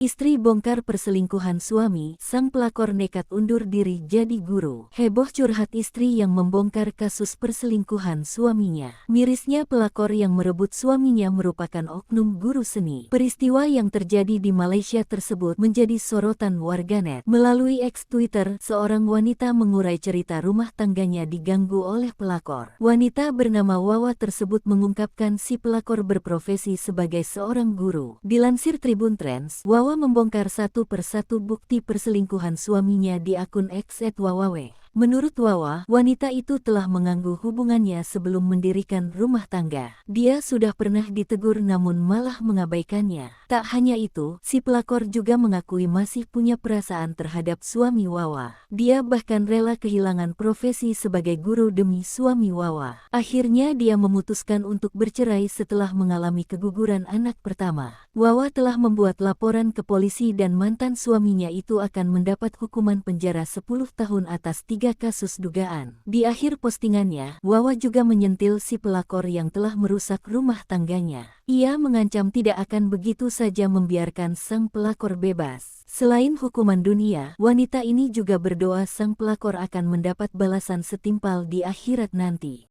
Istri bongkar perselingkuhan suami, sang pelakor nekat undur diri jadi guru. Heboh curhat istri yang membongkar kasus perselingkuhan suaminya. Mirisnya pelakor yang merebut suaminya merupakan oknum guru seni. Peristiwa yang terjadi di Malaysia tersebut menjadi sorotan warganet. Melalui X Twitter, seorang wanita mengurai cerita rumah tangganya diganggu oleh pelakor. Wanita bernama Wawa tersebut mengungkapkan si pelakor berprofesi sebagai seorang guru. Dilansir Tribun Trends, Wawa membongkar satu persatu bukti perselingkuhan suaminya di akun X @wawawe. Menurut Wawa, wanita itu telah mengganggu hubungannya sebelum mendirikan rumah tangga. Dia sudah pernah ditegur namun malah mengabaikannya. Tak hanya itu, si pelakor juga mengakui masih punya perasaan terhadap suami Wawa. Dia bahkan rela kehilangan profesi sebagai guru demi suami Wawa. Akhirnya dia memutuskan untuk bercerai setelah mengalami keguguran anak pertama. Wawa telah membuat laporan ke polisi dan mantan suaminya itu akan mendapat hukuman penjara 10 tahun atas 3 kasus dugaan. Di akhir postingannya, Wawa juga menyentil si pelakor yang telah merusak rumah tangganya. Ia mengancam tidak akan begitu saja membiarkan sang pelakor bebas. Selain hukuman dunia, wanita ini juga berdoa sang pelakor akan mendapat balasan setimpal di akhirat nanti.